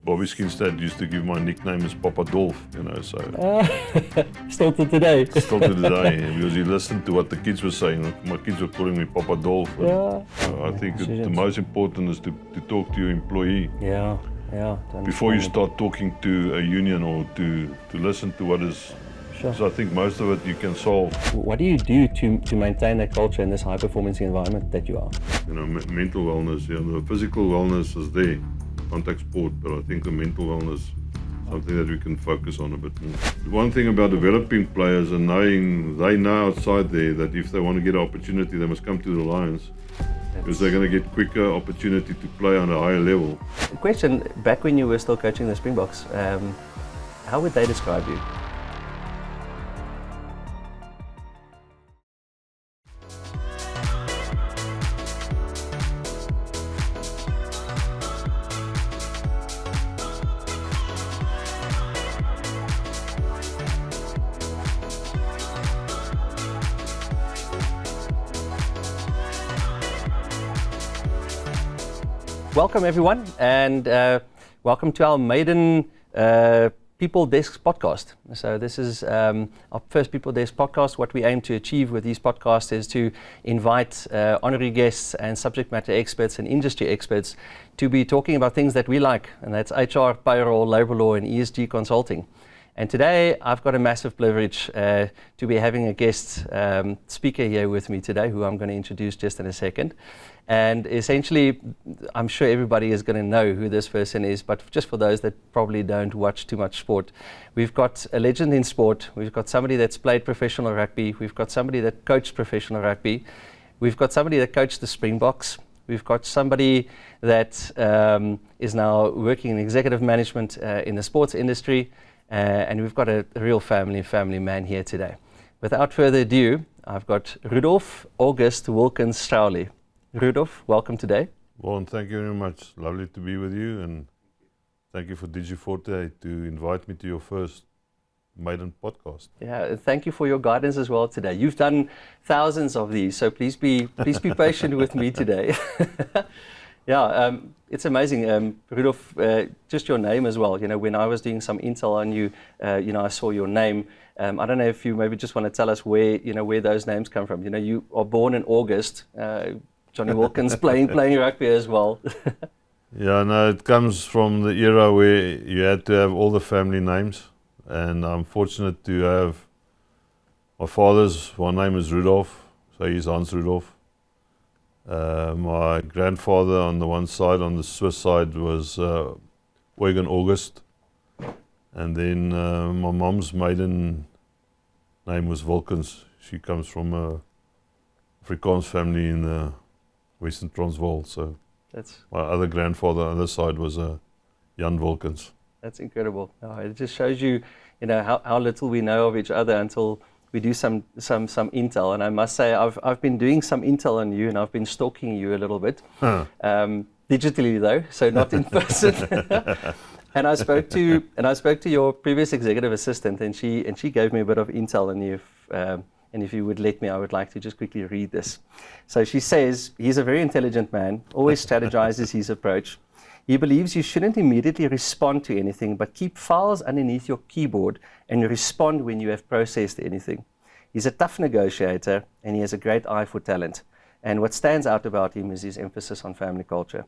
Bobby Skinstad used to give my nickname as Papa Dolf, so Still to today. still to today, because he listened to what the kids were saying. My kids were calling me Papa Dolf. Yeah. I think the most important is to talk to your employee. Yeah. Before you start talking to a union or to listen to what is. Sure. So I think most of it you can solve. What do you do to maintain that culture in this high-performance environment that you are? Mental wellness. The physical wellness is there, contact sport, but I think the mental wellness is something that we can focus on a bit more. One thing about developing players and knowing they know outside there that if they want to get an opportunity, they must come to the Lions. Because they're going to get quicker opportunity to play on a higher level. Question, back when you were still coaching the Springboks, how would they describe you? Welcome everyone, and welcome to our maiden People Desk podcast. So this is our first People Desk podcast. What we aim to achieve with these podcasts is to invite honorary guests and subject matter experts and industry experts to be talking about things that we like, and that's HR, payroll, labor law, and ESG consulting. And today I've got a massive privilege to be having a guest speaker here with me today, who I'm going to introduce just in a second. And essentially, I'm sure everybody is going to know who this person is, but just for those that probably don't watch too much sport, we've got a legend in sport. We've got somebody that's played professional rugby. We've got somebody that coached professional rugby. We've got somebody that coached the Springboks. We've got somebody that is now working in executive management in the sports industry. And we've got a real family man here today. Without further ado, I've got Rudolf August Wilkins Straeuli. Rudolf, welcome today. Vaughn, thank you very much. Lovely to be with you, and thank you for DigiForte to invite me to your first maiden podcast. Yeah, thank you for your guidance as well today. You've done thousands of these, so please be patient with me today. Yeah, it's amazing. Rudolf, just your name as well. When I was doing some intel on you, I saw your name. I don't know if you maybe just want to tell us where those names come from. You are born in August. Johnny Wilkins playing rugby as well. Yeah, no, it comes from the era where you had to have all the family names, and I'm fortunate to have my father's one name is Rudolf, so he's Hans Rudolf. My grandfather on the one side, on the Swiss side, was Eugen August, and then my mom's maiden name was Wilkins. She comes from a Afrikaans family in the Western Transvaal, so my other grandfather on the other side was Jan Wilkins. That's incredible. It just shows you, how little we know of each other until we do some intel. And I must say, I've been doing some intel on you, and I've been stalking you a little bit, digitally though, so not in person. And I spoke to your previous executive assistant, and she gave me a bit of intel on you. And if you would let me, I would like to just quickly read this. So she says, he's a very intelligent man, always strategizes his approach. He believes you shouldn't immediately respond to anything, but keep files underneath your keyboard and respond when you have processed anything. He's a tough negotiator, and he has a great eye for talent. And what stands out about him is his emphasis on family culture.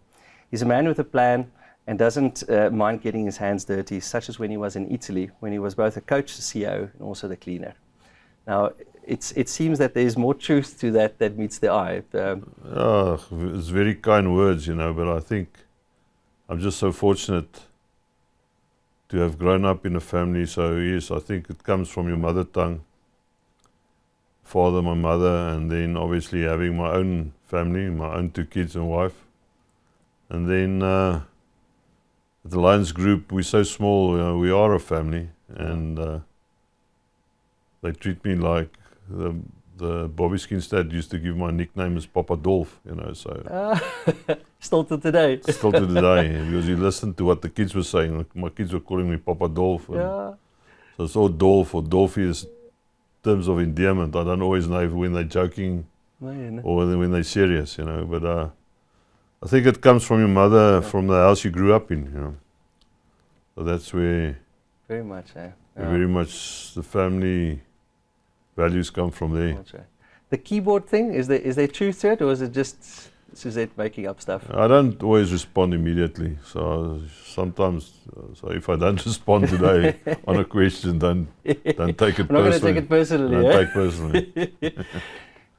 He's a man with a plan and doesn't mind getting his hands dirty, such as when he was in Italy, when he was both a coach, the CEO, and also the cleaner. Now, it seems that there's more truth to that meets the eye. It's very kind words, but I think I'm just so fortunate to have grown up in a family. So yes, I think it comes from your mother tongue, father, my mother, and then obviously having my own family, my own 2 kids and wife. And then the Lions group, we're so small, we are a family, and they treat me like the Bobby Skinstad used to give my nickname as Papa Dolf, so. Still to today. Still to today, because you listened to what the kids were saying. My kids were calling me Papa Dolf. Yeah. So it's all Dolf or Dolfie is terms of endearment. I don't always know when they're joking or when they're serious, but I think it comes from your mother, from the house you grew up in, So that's where Very much, eh? very much the family values come from there. That's right. The keyboard thing, is there truth to it, or is it just Suzette making up stuff? I don't always respond immediately, so sometimes, so if I don't respond today on a question, don't take it I'm personally. not going to take it personally. Don't eh? take personally.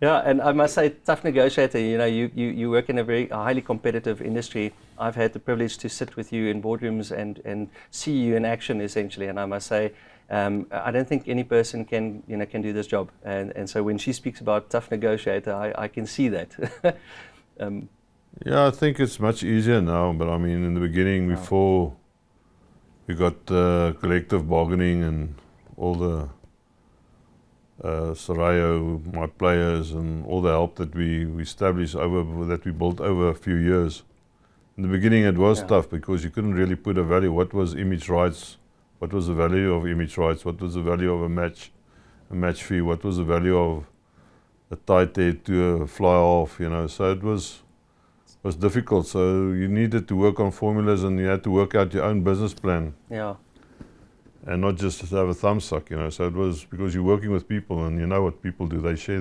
Yeah, and I must say, tough negotiator. You know, you work in a very highly competitive industry. I've had the privilege to sit with you in boardrooms and see you in action, essentially. And I must say, I don't think any person can do this job. And so when she speaks about tough negotiator, I can see that. Yeah, I think it's much easier now, but I mean, in the beginning, before we got collective bargaining and all the Sarayo, my players, and all the help that we established that we built over a few years. In the beginning, it was tough because you couldn't really put a value. What was image rights? What was the value of image rights? What was the value of a match fee? What was the value of a tight head to a fly off? You know, so it was difficult. So you needed to work on formulas, and you had to work out your own business plan. Yeah. And not just to have a thumbsuck, you know. So it was because you're working with people, and you know what people do. They share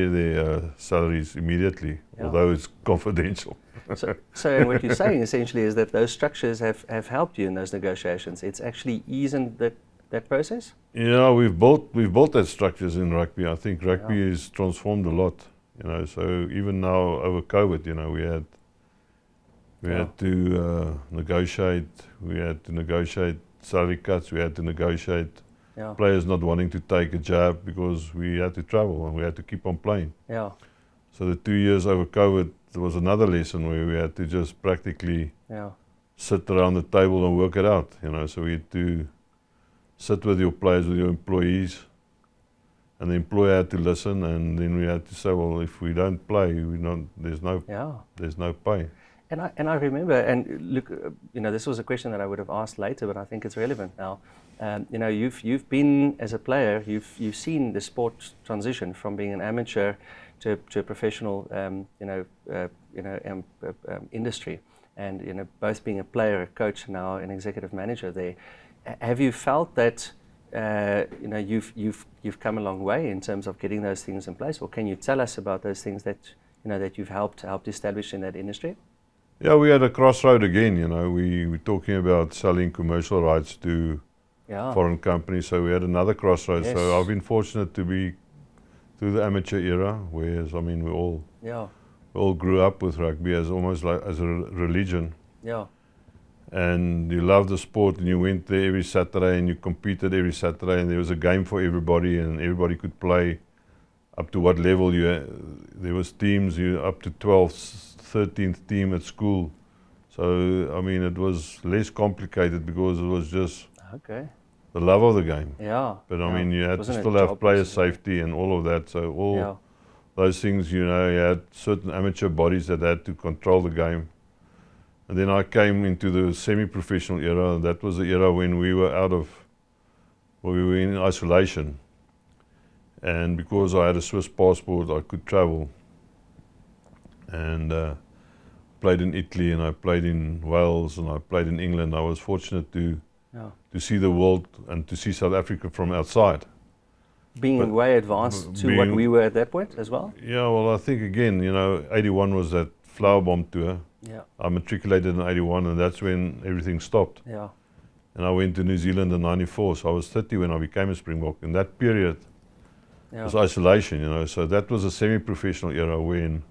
their salaries immediately, although it's confidential. So and what you're saying essentially is that those structures have helped you in those negotiations. It's actually easing that process? Yeah, we've built that structures in rugby. I think rugby is transformed a lot, you know. So even now over COVID, you know, we had to negotiate. We had to negotiate salary cuts. We had to negotiate players not wanting to take a jab because we had to travel and we had to keep on playing. Yeah. So the 2 years over COVID, there was another lesson where we had to just practically sit around the table and work it out, you know. So we had to sit with your players, with your employees, and the employer had to listen, and then we had to say, well, if we don't play, there's no pay. And I remember, and look, you know, this was a question that I would have asked later, but I think it's relevant now. You know, you've been as a player, you've seen the sport transition from being an amateur to a professional, industry, and you know, both being a player, a coach, now an executive manager there. Have you felt that you know, you've come a long way in terms of getting those things in place, or can you tell us about those things that you know that you've helped establish in that industry? Yeah, we had a crossroad again. You know, we were talking about selling commercial rights to foreign companies, so we had another crossroad. Yes. So I've been fortunate to be through the amateur era, whereas I mean we all grew up with rugby as almost like as a religion. Yeah. And you loved the sport, and you went there every Saturday, and you competed every Saturday, and there was a game for everybody, and everybody could play up to what level there was teams up to 12th, 13th team at school. So I mean it was less complicated because it was just the love of the game. Yeah. But I mean you had to still have player safety and all of that. So all those things, you know, you had certain amateur bodies that had to control the game. And then I came into the semi-professional era, and that was the era when we were we were in isolation. And because I had a Swiss passport, I could travel. And played in Italy, and I played in Wales, and I played in England. I was fortunate to see the world and to see South Africa from outside. Being way advanced to what we were at that point as well? Yeah, well, I think again, you know, 81 was that flower bomb tour. Yeah. I matriculated in 81, and that's when everything stopped. Yeah. And I went to New Zealand in 94, so I was 30 when I became a Springbok. In that period, was isolation, you know. So that was a semi-professional era when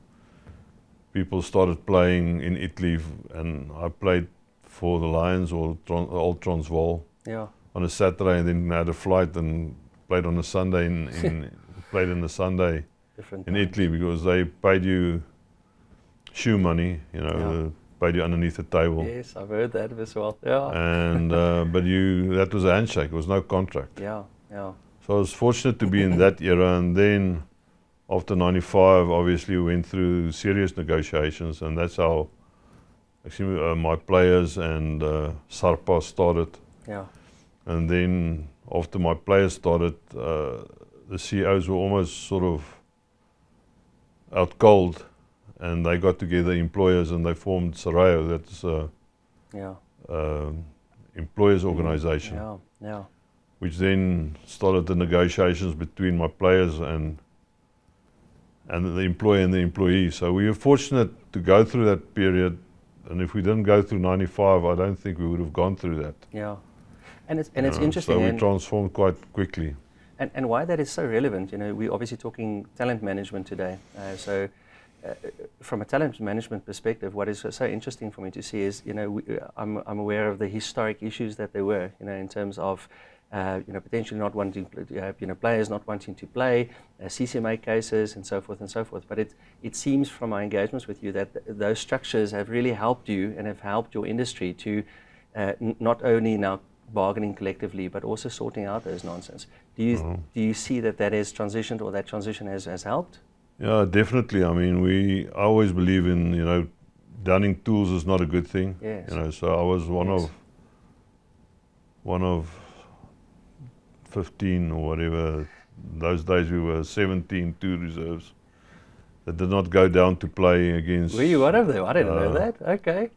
people started playing in Italy, and I played for the Lions or Old Transvaal on a Saturday, and then had a flight and played on a Sunday played in the Sunday in Italy because they paid you shoe money, you know, paid you underneath the table. Yes, I've heard that as well. Yeah. And but that was a handshake. It was no contract. Yeah, yeah. So I was fortunate to be in that era, and then after 95, obviously we went through serious negotiations, and that's how actually my players and Sarpa started. Yeah. And then after my players started, the CEOs were almost sort of out cold, and they got together employers and they formed Sarayo. That's employers organisation, which then started the negotiations between my players and the employer and the employee. So we were fortunate to go through that period, and if we didn't go through 95, I don't think we would have gone through that. Yeah, and it's interesting. So we transformed quite quickly. And why that is so relevant, we're obviously talking talent management today. From a talent management perspective, what is so interesting for me to see is, I'm aware of the historic issues that there were, in terms of, potentially not wanting, players not wanting to play, CCMA cases, and so forth and so forth. But it seems from my engagements with you that those structures have really helped you and have helped your industry to not only now bargaining collectively, but also sorting out those nonsense. Do you see that has transitioned, or that transition has helped? Yeah, definitely. I mean, I always believe in, downing tools is not a good thing. Yes. So I was one of 15 or whatever. Those days we were 17, 2 reserves that did not go down to play against. Were you one of them? I didn't know that. Okay.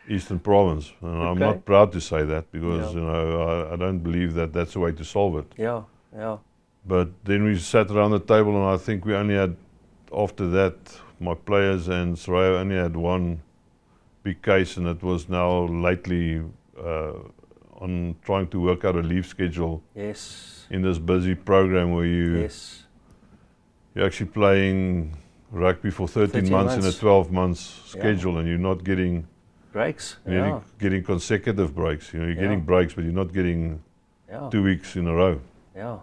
Eastern Province, and I'm not proud to say that because I don't believe that that's the way to solve it. Yeah. But then we sat around the table, and I think we only had, after that, my players and Straeuli only had one big case, and it was now lately on trying to work out a leave schedule. Yes. In this busy program where you're actually playing rugby for 13 months in a 12 months schedule, and you're not getting breaks. You're getting consecutive breaks. You're getting breaks, but you're not getting 2 weeks in a row. Yeah.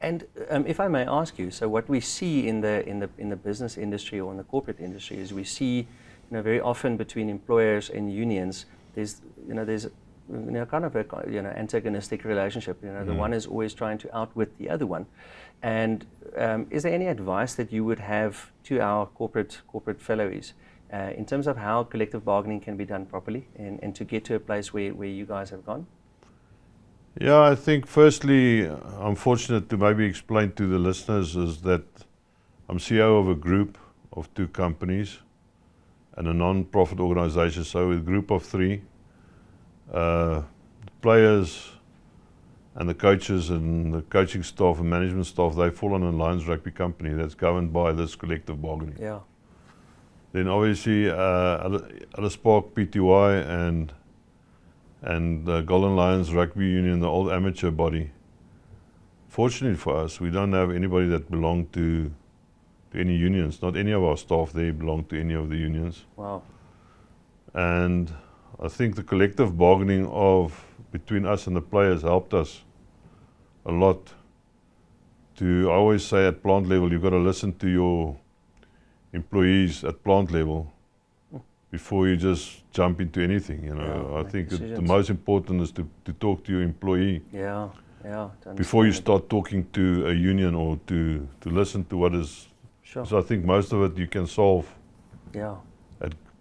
And if I may ask you, so what we see in the business industry or in the corporate industry is we see, very often between employers and unions, there's kind of a antagonistic relationship. The one is always trying to outwit the other one. And is there any advice that you would have to our corporate fellows in terms of how collective bargaining can be done properly and to get to a place where you guys have gone? Yeah, I think firstly, I'm fortunate to maybe explain to the listeners is that I'm CEO of a group of 2 companies and a non-profit organization, so a group of 3. Players and the coaches and the coaching staff and management staff, they fall on a Lions Rugby company that's governed by this collective bargaining. Yeah. Then obviously Alice Park Pty and Golden Lions Rugby Union, the old amateur body. Fortunately for us, we don't have anybody that belonged to any unions. Not any of our staff there belong to any of the unions. Wow. And I think the collective bargaining between us and the players helped us a lot. I always say at plant level, you've got to listen to your employees at plant level before you just jump into anything. I think the most important is to talk to your employee. Yeah. Before you start talking to a union or to listen to what is. Sure. So I think most of it you can solve. Yeah.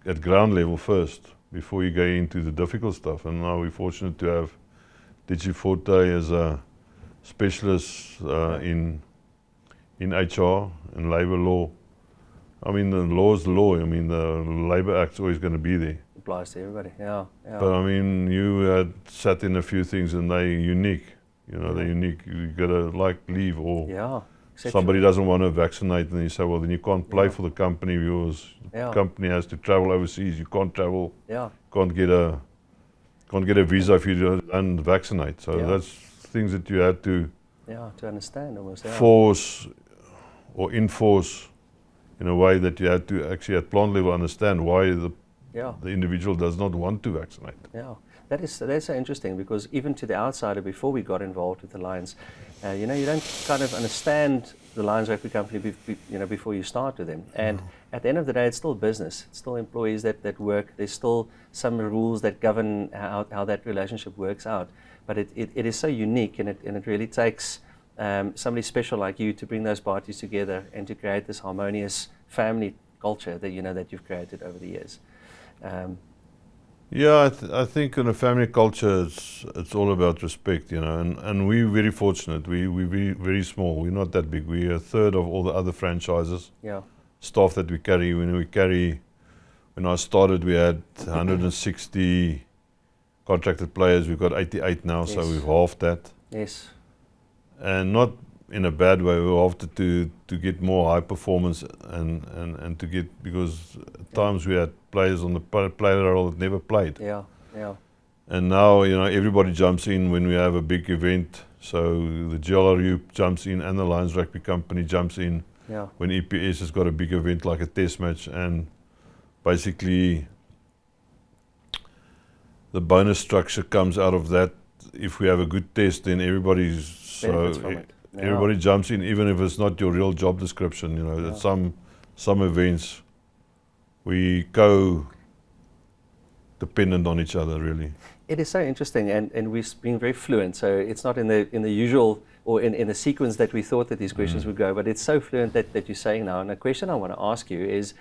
At ground level first, before you go into the difficult stuff. And now we're fortunate to have DigiForte as a specialist in HR and labor law. I mean, the law is the law. I mean, the Labour Act's always going to be there. Applies to everybody, yeah. But I mean, you had sat in a few things and they're unique. They're unique. You got to leave or somebody doesn't want to vaccinate, and you say, well, then you can't play for the company because the company has to travel overseas. You can't travel. Yeah. Can't get a visa if you don't vaccinate. So that's things that you had to understand almost. Force or enforce in a way that you had to actually at plant level understand why the individual does not want to vaccinate. Yeah, that's so interesting, because even to the outsider, before we got involved with the Lions, you don't kind of understand the Lions Rugby company before you start with them. And at the end of the day, it's still business. It's still employees that work. There's still some rules that govern how that relationship works out. But it is so unique, and it really takes somebody special like you to bring those parties together and to create this harmonious family culture that that you've created over the years. I think in a family culture, it's all about respect, and we're very fortunate. We're very small. We're not that big. We're a third of all the other franchises. Yeah. Staff that we carry. We carry when I started, we had 160 contracted players. We've got 88 now, so Yes. we've halved that. Yes. And not in a bad way. We halved it to get more high performance and to get, because at times we had players on the player roll that never played. Yeah. Yeah. And now, you know, everybody jumps in when we have a big event. So the GLRU jumps in and the Lions Rugby Company jumps in Yeah. when EPS has got a big event like a test match, and basically the bonus structure comes out of that. If we have a good test, then Benefits from it. Yeah. everybody jumps in, even if it's not your real job description. You know, Yeah. at some events we co-dependent on each other, really. It is so interesting, and we've been very fluent. So it's not in the usual or in the sequence that we thought that these questions would go, but it's so fluent that you're saying now. And a question I want to ask you is,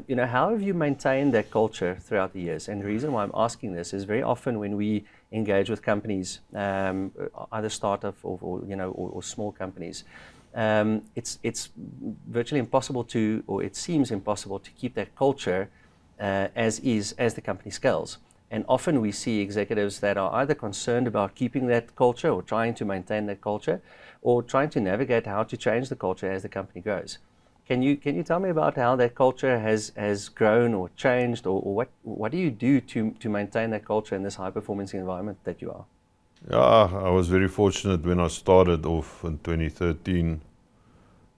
you know, how have you maintained that culture throughout the years? And the reason why I'm asking this is very often when we engage with companies, either startup or you know, or small companies, it's virtually impossible to, or it seems impossible to keep that culture as the company scales. And often we see executives that are either concerned about keeping that culture or trying to maintain that culture, or trying to navigate how to change the culture as the company grows. Can you tell me about how that culture has grown or changed, or what do you do to maintain that culture in this high performance environment that you are? Yeah, I was very fortunate when I started off in 2013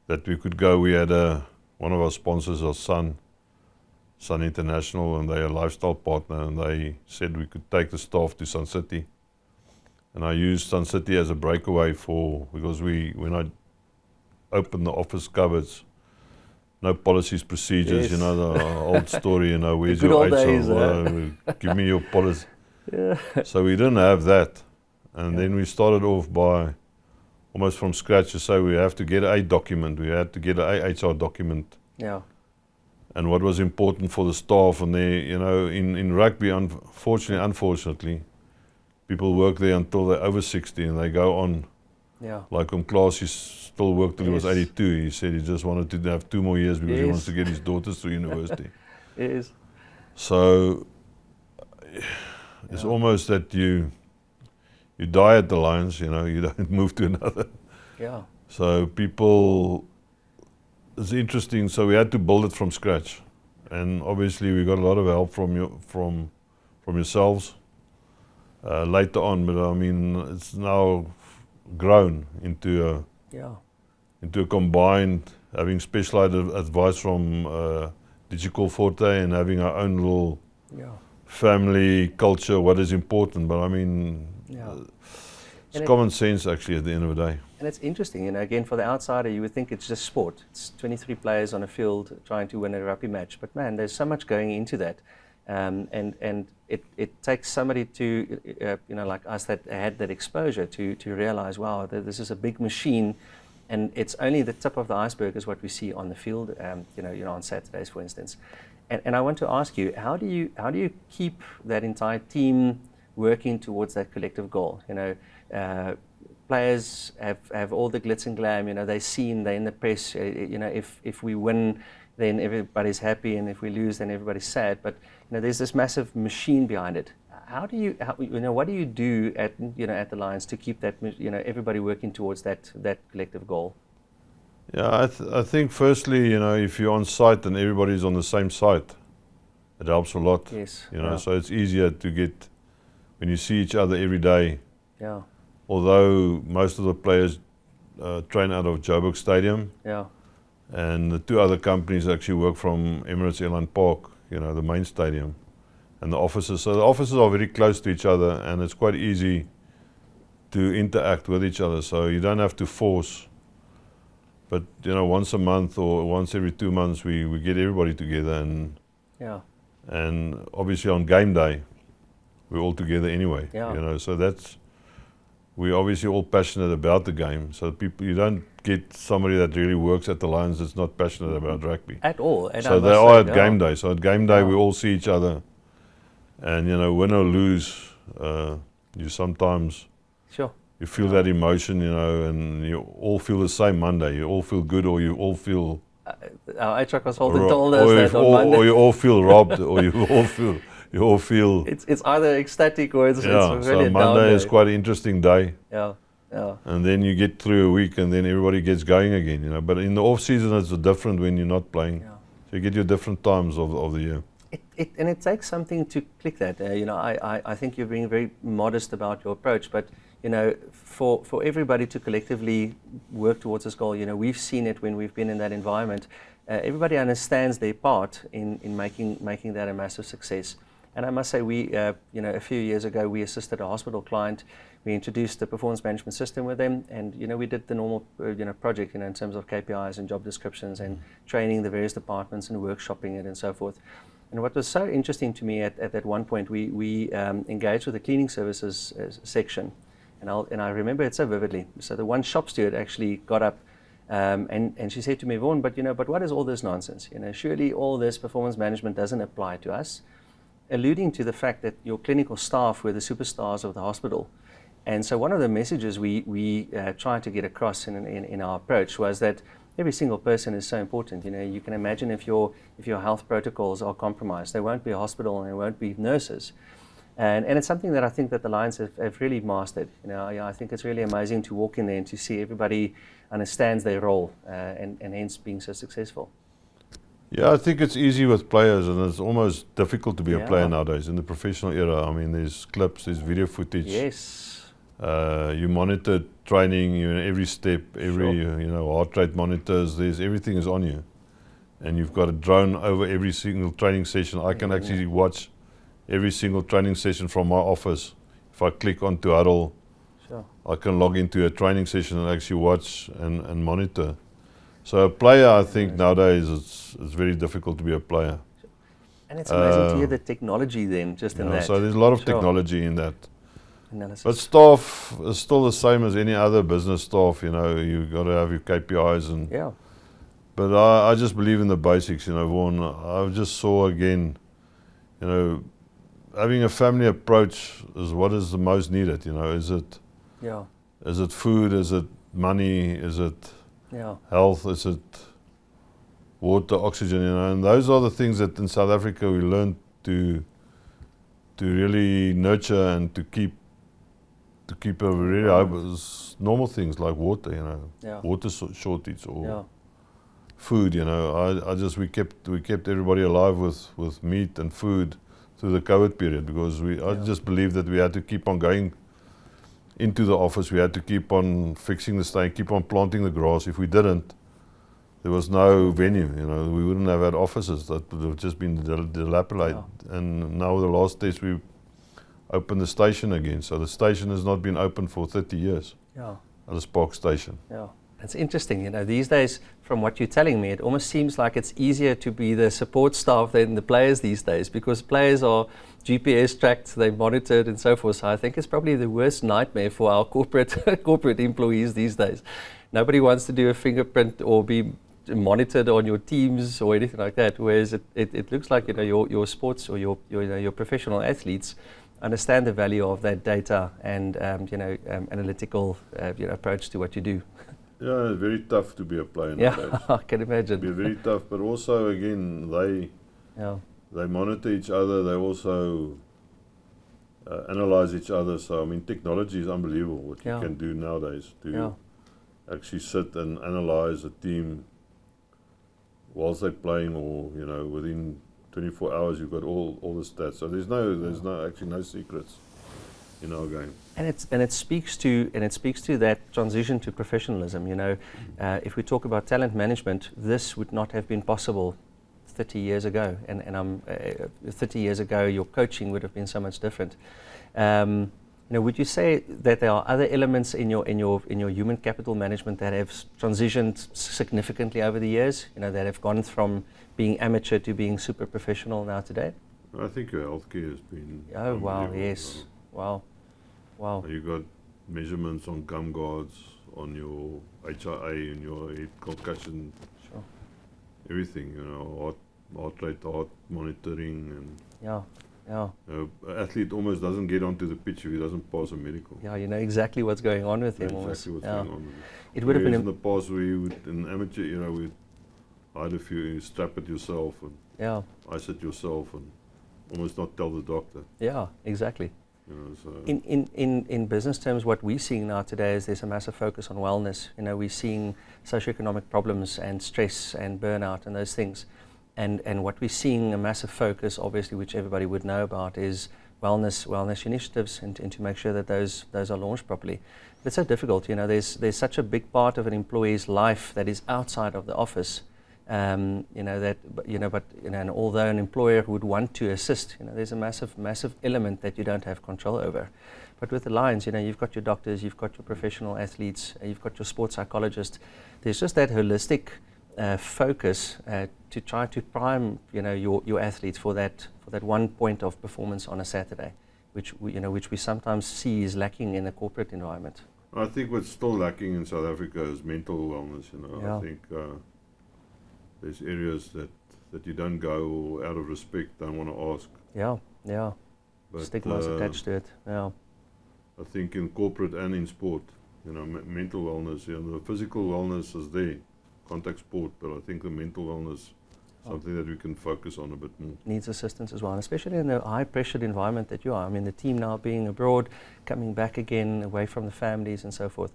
that we could go. We had one of our sponsors, our Sun International, and they're a lifestyle partner, and they said we could take the staff to Sun City. And I used Sun City as a breakaway because when I opened the office cupboards, no policies, procedures, Yes. you know, the old story, you know, where's good your old days, give me your policy. Yeah. So we didn't have that. And then we started off by almost from scratch to say we have to get a document. We had to get a HR document. Yeah. And what was important for the staff, and they, you know, in rugby, unfortunately, people work there until they're over 60 and they go on. Yeah. Like on Klaas, he still worked till he was Yes. 82. He said he just wanted to have 2 more years because he Yes. wants to get his daughters to university. Yes. So it's almost that you die at the Lions, you know, you don't move to another. Yeah. So people, it's interesting. So we had to build it from scratch, and obviously we got a lot of help from yourselves later on. But I mean, it's now grown into a combined, having specialized advice from DigiForte and having our own little family culture. What is important, but I mean, it's And common sense actually at the end of the day. And it's interesting, you know, again, for the outsider, you would think it's just sport. It's 23 players on a field trying to win a rugby match. But man, there's so much going into that. And it takes somebody to, you know, like us that had that exposure to realize, wow, this is a big machine. And it's only the tip of the iceberg is what we see on the field, you know, on Saturdays, for instance. And I want to ask you, how do you keep that entire team working towards that collective goal? You know, players have all the glitz and glam. You know, they're seen, they're in the press. You know, if we win, then everybody's happy, and if we lose, then everybody's sad. But you know, there's this massive machine behind it. You know, what do you do at the Lions to keep that, you know, everybody working towards that collective goal? Yeah, I think firstly, you know, if you're on site and everybody's on the same site, it helps a lot. Yes. You know, so it's easier to get when you see each other every day. Yeah. Although most of the players train out of Joburg Stadium. Yeah. And the 2 other companies actually work from Emirates Airline Park, you know, the main stadium, and the offices. So the offices are very close to each other, and it's quite easy to interact with each other. So you don't have to force. But you know, once a month or once every 2 months, we get everybody together, and obviously on game day, we're all together anyway. Yeah. You know, so we're obviously all passionate about the game. So you don't get somebody that really works at the Lions that's not passionate about rugby. At all. And So they are at game day. So at game day, we all see each other, and you know, win or lose, you sometimes feel that emotion, you know, and you all feel the same Monday. You all feel good, or you all feel our HR consultant Or, told us that on Monday. or you all feel robbed, or you all feel. It's either ecstatic or it's really So a down Monday day. is quite an interesting day. Yeah, yeah. And then you get through a week, and then everybody gets going again, you know. But in the off season, it's different when you're not playing. Yeah. So you get your different times of the year. And it takes something to click that. You know, I think you're being very modest about your approach, but you know, for everybody to collectively work towards this goal, you know, we've seen it when we've been in that environment. Everybody understands their part in making that a massive success. And I must say, we, you know, a few years ago, we assisted a hospital client. We introduced the performance management system with them, and you know, we did the normal, you know, project, you know, in terms of KPIs and job descriptions and training the various departments and workshopping it and so forth. And what was so interesting to me at that one point, we engaged with the cleaning services section, and I remember it so vividly. So the one shop steward actually got up, and she said to me, Vaughn, but you know, but what is all this nonsense? You know, surely all this performance management doesn't apply to us, alluding to the fact that your clinical staff were the superstars of the hospital. And so one of the messages we tried to get across in our approach was that every single person is so important. You know, you can imagine if your health protocols are compromised, there won't be a hospital and there won't be nurses. And it's something that I think that the Lions have really mastered. You know, I think it's really amazing to walk in there and to see everybody understands their role and hence being so successful. Yeah, I think it's easy with players, and it's almost difficult to be a Yeah. player nowadays in the professional era. I mean, there's clips, there's video footage. Yes. You monitor training, you know, every step, every Sure. you know, heart rate monitors. There's everything is on you, and you've got a drone over every single training session. I can actually watch every single training session from my office. If I click onto Huddle, Sure. I can log into a training session and actually watch and monitor. So a player, I think nowadays it's very difficult to be a player. And it's amazing to hear the technology then, just in that. So there's a lot of Sure. technology in that. Analysis. But staff is still the same as any other business staff, you know, you've got to have your KPIs and Yeah. but I just believe in the basics, you know, Vaughn. I just saw again, you know, having a family approach is what is the most needed, you know. Is it food, is it money, is it health, is it water, oxygen, you know, and those are the things that in South Africa we learned to really nurture and to keep a really normal things like water, you know, water shortage or food, you know. We kept everybody alive with meat and food through the COVID period because I just believe that we had to keep on going into the office. We had to keep on fixing the stain, keep on planting the grass. If we didn't, there was no venue, you know. We wouldn't have had offices. That would have just been dilapidated. And now the last test we opened the station again. So the station has not been open for 30 years. Yeah. At the Spark station. Yeah. It's interesting, you know, these days, from what you're telling me, it almost seems like it's easier to be the support staff than the players these days, because players are GPS tracked, they're monitored and so forth. So I think it's probably the worst nightmare for our corporate employees these days. Nobody wants to do a fingerprint or be monitored on your teams or anything like that, whereas it looks like, you know, your sports or your professional athletes understand the value of that data and analytical approach to what you do. Yeah, it's very tough to be a player nowadays. Yeah, I can imagine. It'd be very tough, but also again they monitor each other. They also analyze each other. So I mean, technology is unbelievable what you can do nowadays to actually sit and analyze a team whilst they're playing, or you know, within 24 hours you've got all the stats. So there's no secrets in our game. And it speaks to that transition to professionalism. You know, if we talk about talent management, this would not have been possible 30 years ago. And 30 years ago, your coaching would have been so much different. You know, would you say that there are other elements in your human capital management that have transitioned significantly over the years? You know, that have gone from being amateur to being super professional now today? I think your healthcare has been. Oh wow! Yes. Wow. Wow. You got measurements on gum guards, on your HRA, and your head concussion, everything. You know, heart rate, heart monitoring, and an athlete almost doesn't get onto the pitch if he doesn't pass a medical. Yeah, you know exactly what's going on with him. Exactly what's going on with him. It would have been in the past, in amateur era, hide a few, you strap it yourself and Yeah. ice it yourself and almost not tell the doctor. Yeah, exactly. You know, so In business terms, what we're seeing now today is there's a massive focus on wellness. You know, we're seeing socioeconomic problems and stress and burnout and those things. And what we're seeing a massive focus, obviously, which everybody would know about, is wellness initiatives and to make sure that those are launched properly. But it's so difficult, you know, there's such a big part of an employee's life that is outside of the office. And although an employer would want to assist, you know, there's a massive element that you don't have control over. But with the Lions, you know, you've got your doctors, you've got your professional athletes, you've got your sports psychologists. There's just that holistic focus to try to prime, you know, your athletes for that 1 point of performance on a Saturday, which we sometimes see is lacking in the corporate environment. I think what's still lacking in South Africa is mental wellness. You know, Yeah. I think there's areas that you don't go or out of respect don't want to ask. Yeah. But, Stigmas attached to it. Yeah. I think in corporate and in sport, you know, mental wellness, you know, the physical wellness is there, contact sport, but I think the mental wellness, something that we can focus on a bit more. Needs assistance as well, and especially in the high-pressured environment that you are. I mean, the team now being abroad, coming back again, away from the families and so forth.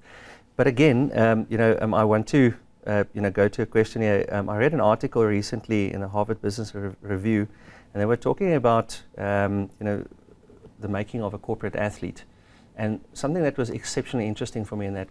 But again, I want to, go to a question here. I read an article recently in the Harvard Business Review, and they were talking about, the making of a corporate athlete. And something that was exceptionally interesting for me in that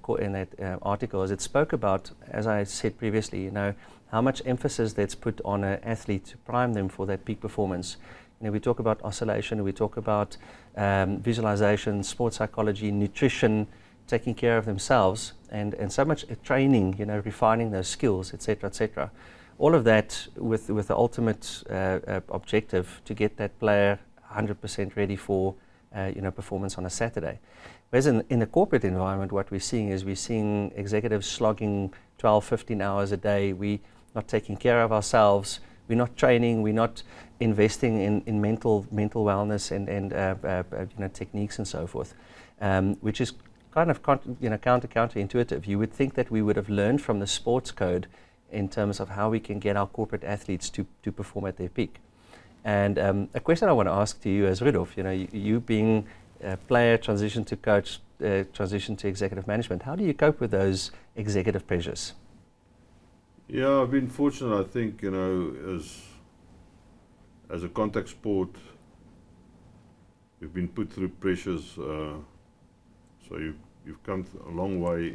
article is it spoke about, as I said previously, you know, how much emphasis that's put on an athlete to prime them for that peak performance. You know, we talk about oscillation, we talk about visualization, sports psychology, nutrition, taking care of themselves, and so much training, you know, refining those skills, etc., etc. All of that with the ultimate objective to get that player 100% ready for performance on a Saturday. Whereas in the corporate environment, what we're seeing executives slogging 12, 15 hours a day. We're not taking care of ourselves. We're not training. We're not investing in mental wellness and techniques and so forth, which is kind of counterintuitive. You would think that we would have learned from the sports code in terms of how we can get our corporate athletes to perform at their peak. And a question I want to ask to you as Rudolf, you know, you being a player, transition to coach, transition to executive management, how do you cope with those executive pressures? Yeah, I've been fortunate, I think, you know, as a contact sport, we've been put through pressures, so you've come a long way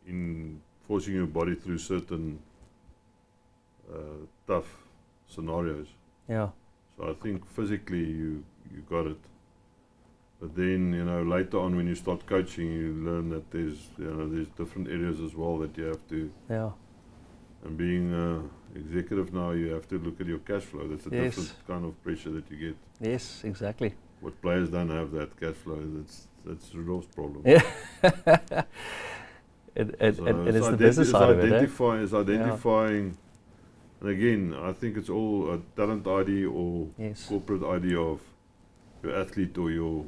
in forcing your body through certain tough scenarios. Yeah. So I think physically you got it. But then, you know, later on when you start coaching, you learn that there's different areas as well that you have to. Yeah. And being executive now, you have to look at your cash flow. That's a different kind of pressure that you get. Yes, exactly. What players don't have that cash flow. That's Rudolf's problem. Yeah. and it's the business side of it. It's identifying. And again, I think it's all a talent ID or corporate ID of your athlete or your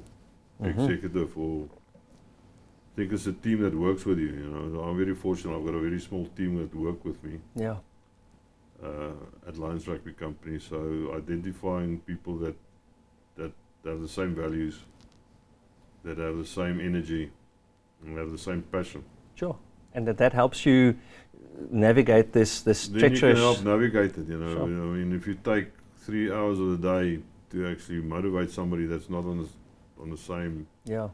executive, or I think it's a team that works with you. You know, I'm very fortunate. I've got a very small team that work with me. Yeah. At Lions Rugby Company, so identifying people that have the same values, that have the same energy, and have the same passion. Sure, and that helps you navigate this treacherous. Then you can help navigate it. You know, Sure. I mean, if you take 3 hours of the day to actually motivate somebody that's not on the same. Yeah.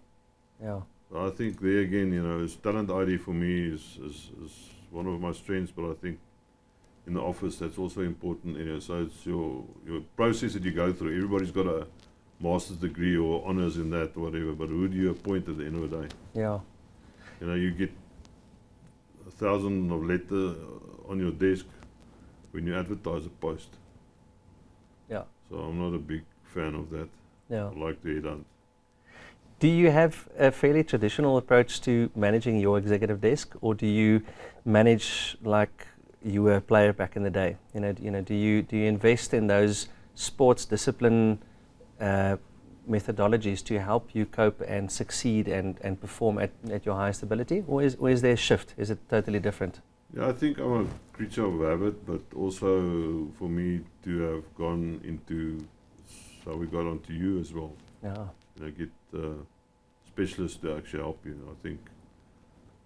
I think there again, you know, talent ID for me is one of my strengths, but I think in the office that's also important. You know, so it's your process that you go through. Everybody's got a master's degree or honors in that or whatever, but who do you appoint at the end of the day? Yeah. You know, you get 1,000 of letters on your desk when you advertise a post. Yeah. So I'm not a big fan of that. Yeah. I like to headhunt. Do you have a fairly traditional approach to managing your executive desk, or do you manage like you were a player back in the day? You know, do you invest in those sports discipline methodologies to help you cope and succeed and perform at your highest ability, or is there a shift? Is it totally different? Yeah, I think I'm a creature of habit, but also for me to have gone into, so we got onto you as well. Yeah. Get specialists to actually help you. I think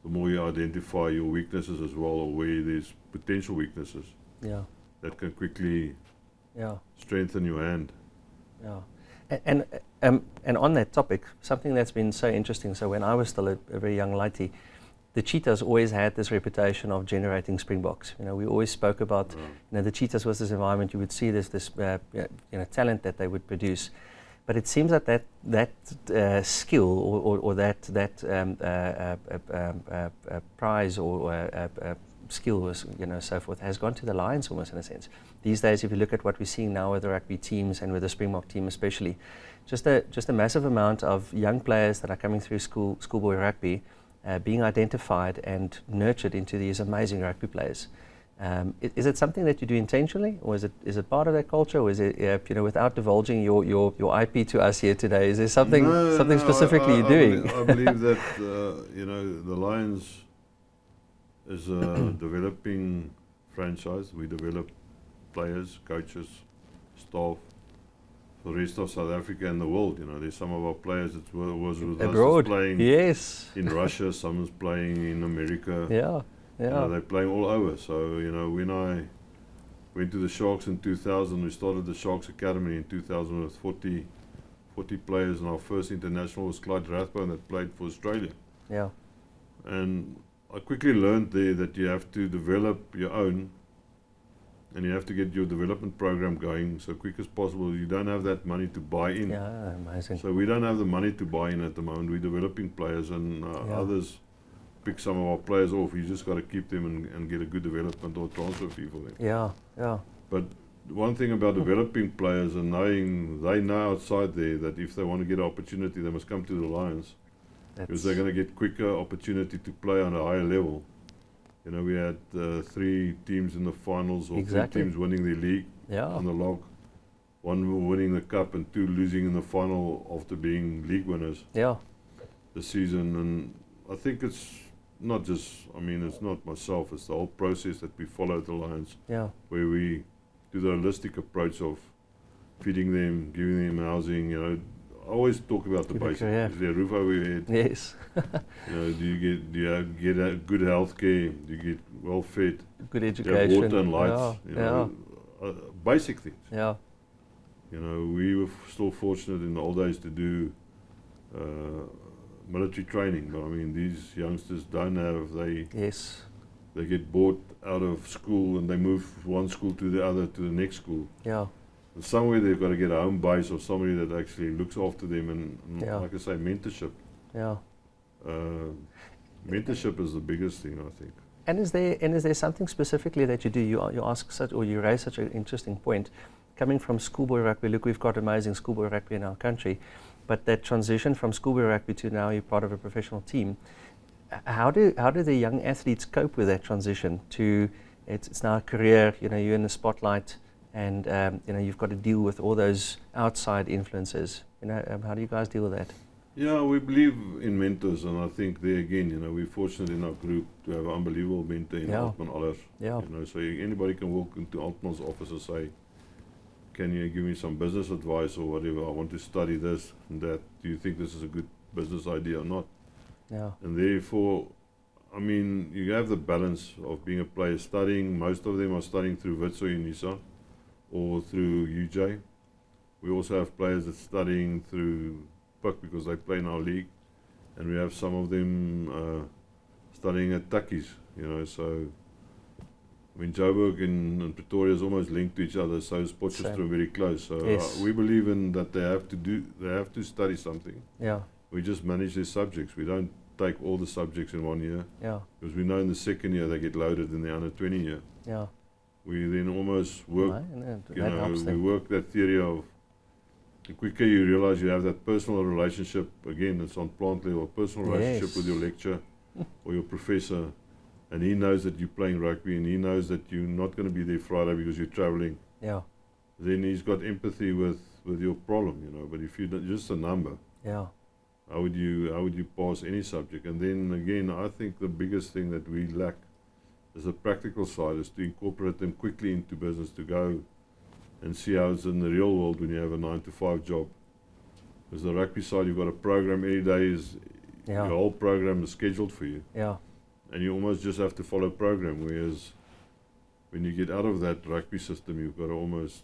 the more you identify your weaknesses as well, or where there's potential weaknesses, Yeah. that can quickly Yeah. strengthen your hand. Yeah. And on that topic, something that's been so interesting. So when I was still a very young lighty, the Cheetahs always had this reputation of generating Springboks. We always spoke about, the Cheetahs was this environment. You would see this talent that they would produce, but it seems that skill or that prize or skill was, so forth, has gone to the Lions almost in a sense. These days, if you look at what we're seeing now with the rugby teams and with the Springbok team especially, just a massive amount of young players that are coming through schoolboy rugby, being identified and nurtured into these amazing rugby players. Is it something that you do intentionally, or is it part of that culture, or is it without divulging your IP to us here today? Is there something specifically you're doing? I believe that the Lions is a developing franchise. We develop players, coaches, staff for the rest of South Africa and the world. There's some of our players that was with abroad. us playing in Russia, someone's playing in America. Yeah. They're playing all over. So, when I went to the Sharks in 2000, we started the Sharks Academy in 2000 with 40 players, and our first international was Clyde Rathbone that played for Australia. Yeah. And I quickly learned there that you have to develop your own, and you have to get your development program going so quick as possible. You don't have that money to buy in. Yeah, amazing. So we don't have the money to buy in at the moment. We're developing players, and others pick some of our players off. You just got to keep them and get a good development or transfer fee for them. Yeah. But one thing about developing players and knowing they know outside there that if they want to get an opportunity, they must come to the Lions, because they're going to get quicker opportunity to play on a higher level. We had 3 teams in the finals, or 3 teams winning the league on the log. 1 winning the cup and 2 losing in the final after being league winners this season. And I think it's not just, it's not myself, it's the whole process that we follow at the Lions, where we do the holistic approach of feeding them, giving them housing. I always talk about the basics. Is there a roof over your head? Yes. Do you get a good health care? Do you get well fed? Good education. Do you have water and lights? Basic things. Yeah. We were still fortunate in the old days to do military training, but these youngsters don't have. They get bored out of school and they move from one school to the other to the next school. Yeah. And somewhere they've got to get a home base or somebody that actually looks after them and like I say, mentorship. Yeah. Mentorship is the biggest thing, I think. And is there something specifically that you do? You raise such an interesting point. Coming from schoolboy rugby, look, we've got amazing schoolboy rugby in our country, but that transition from schoolboy rugby to now you're part of a professional team. How do the young athletes cope with that transition to it's now a career? You're in the spotlight, and you've got to deal with all those outside influences. How do you guys deal with that? Yeah, we believe in mentors, and I think there again, we're fortunate in our group to have an unbelievable mentor in Altman Aller. Yeah. So anybody can walk into Altman's office and say, "Can you give me some business advice or whatever? I want to study this and that. Do you think this is a good business idea or not?" Yeah. And therefore, you have the balance of being a player studying. Most of them are studying through Witso Unisa or through UJ. We also have players that are studying through PUC because they play in our league, and we have some of them studying at Tukkies. So Joburg and Pretoria is almost linked to each other, so is Potchefstroom very close. So we believe in that they have to study something. Yeah. We just manage their subjects. We don't take all the subjects in 1 year. Yeah. Because we know in the second year they get loaded in the under 20 year. Yeah. We then almost work, helps them. we work that theory of the quicker you realize you have that personal relationship, again, it's on plant level, personal relationship with your lecturer or your professor, and he knows that you're playing rugby and he knows that you're not going to be there Friday because you're traveling. Yeah. Then he's got empathy with with your problem, you know. But if you're just a number, Yeah. how would you pass any subject? And then again, I think the biggest thing that we lack is the practical side, is to incorporate them quickly into business, to go and see how it's in the real world when you have a 9-to-5 job. Because the rugby side, you've got a program every day, is Yeah. your whole program is scheduled for you, Yeah. and you almost just have to follow program. Whereas when you get out of that rugby system, you've got to almost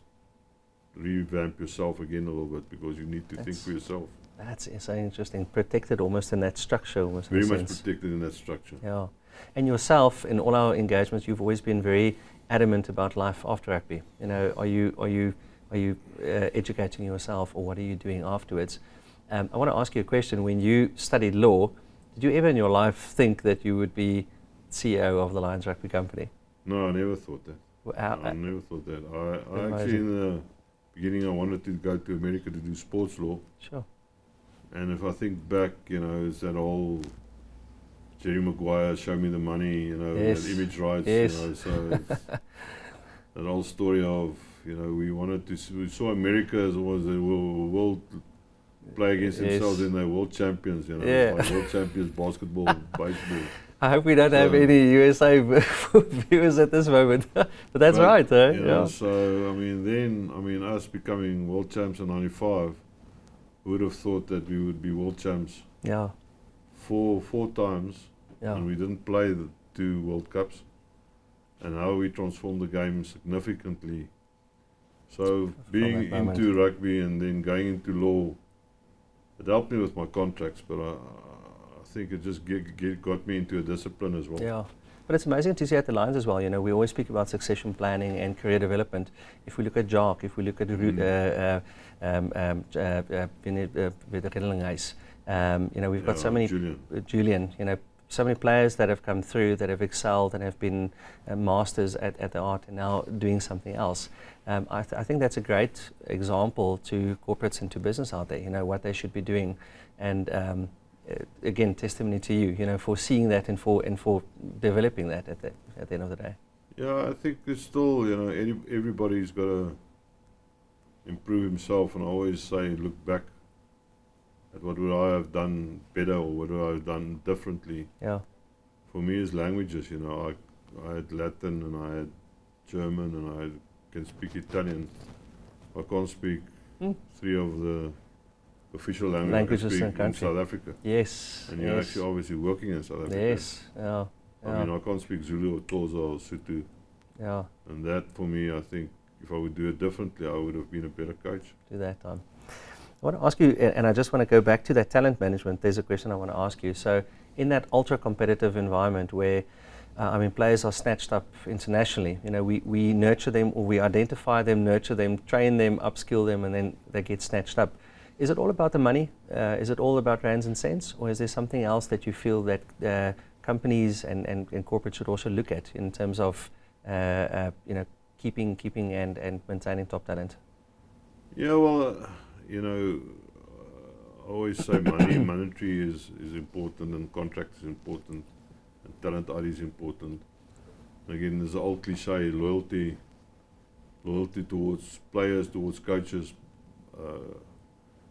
revamp yourself again a little bit, because you need to think for yourself. That's so interesting. Protected almost in that structure, almost. Very in a much sense. protected in that structure. Yeah. And yourself, in all our engagements, you've always been very adamant about life after rugby. You know, are you educating yourself, or what are you doing afterwards? I want to ask you a question. When you studied law, did you ever in your life think that you would be CEO of the Lions Rugby Company? No, I never thought that. Well, I never thought that. I actually, in the beginning, I wanted to go to America to do sports law. Sure. And if I think back, you know, it's that whole Jerry Maguire, show me the money, you know, Yes. that image rights, Yes. you know, so it's that whole story of, you know, we wanted to, we saw America as always the world play against Yes. themselves, and they're world champions, you know, Yeah. like world champions, basketball, baseball. I hope we don't have any USA viewers at this moment, but that's But, right, eh? you know, so, I mean, us becoming world champs in '95, who would have thought that we would be world champs Yeah. four times, Yeah. and we didn't play the 2 World Cups, and how we transformed the game significantly. So being that moment. into rugby and then going into law, it helped me with my contracts, but I think it just got me into a discipline as well. Yeah, but it's amazing to see at the Lions as well. You know, we always speak about succession planning and career development. If we look at Jacques, if we look at you know, we've got so many Julian. You know, so many players that have come through that have excelled and have been masters at the art and now doing something else. I think that's a great example to corporates and to business out there. You know what they should be doing, and again, testimony to you, you know, for seeing that and for developing that at the end of the day. Yeah, I think there's still, you know, everybody's got to improve himself, and I always say, look back at what would I have done better, or what would I have done differently. Yeah. For me, it's languages, you know, I had Latin, and I had German, and I can speak Italian. I can't speak 3 of the official languages in South Africa. Yes. And you're actually obviously working in South Africa. Yes. Yeah. I mean, I can't speak Zulu or Xhosa or Sotho. Yeah. And that, for me, I think if I would do it differently, I would have been a better coach. Do that time. I want to ask you, and I just want to go back to that talent management. There's a question I want to ask you. So, in that ultra-competitive environment where, I mean, players are snatched up internationally, you know, we nurture them, or we identify them, nurture them, train them, upskill them, and then they get snatched up. Is it all about the money? Is it all about rands and cents? Or is there something else that you feel that companies and corporates should also look at in terms of, you know, keeping and maintaining top talent? Yeah, well, you know, I always say monetary is important, and contract is important, and talent ID is important. Again, there's an old cliche, loyalty towards players, towards coaches,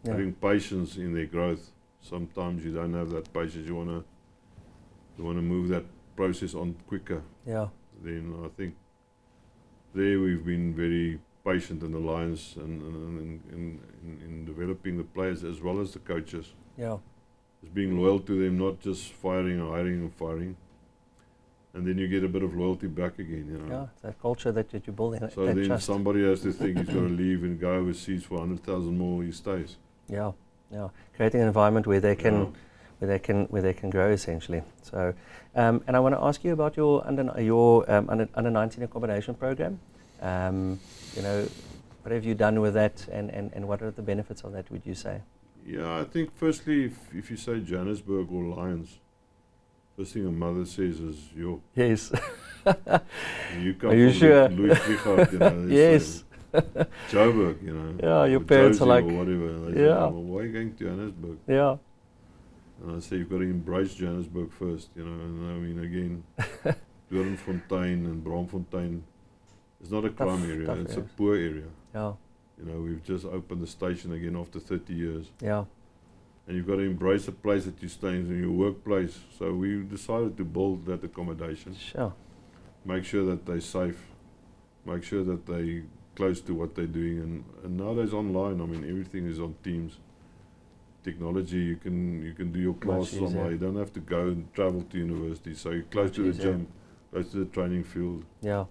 having patience in their growth. Sometimes you don't have that patience. You wanna move that process on quicker. Yeah. Then I think there we've been very patient in the Lions and in developing the players as well as the coaches. Yeah. Just being loyal to them, not just hiring and firing. And then you get a bit of loyalty back again, you know. Yeah, that culture that you're building. So that then trust. somebody has to think he's got to leave and go overseas for 100,000 more. He stays. Yeah, yeah. Creating an environment where they can, where they can grow essentially. So, and I want to ask you about your under 19 accommodation program. You know, what have you done with that, and what are the benefits of that? Would you say? Yeah, I think firstly, if you say Johannesburg or Lions, first thing a mother says is, "Yo." Yes. You come Are you from sure? Louis Trichardt, you know. Yes. Joburg, you know. Yeah, your or parents Josie are like, or whatever. And they say, yeah. well, why are you going to Johannesburg? Yeah. And I say, you've got to embrace Johannesburg first, you know. And I mean, again, Doornfontein and Braamfontein is not a crime area. It's a poor area. Yeah. You know, we've just opened the station again after 30 years. Yeah. And you've got to embrace the place that you stay in your workplace. So we decided to build that accommodation. Sure. Make sure that they're safe. Make sure that they're close to what they're doing. And nowadays online, I mean, everything is on Teams. Technology, you can do your classes online. You don't have to go and travel to university. So you're close to the gym, close to the training field. Yeah.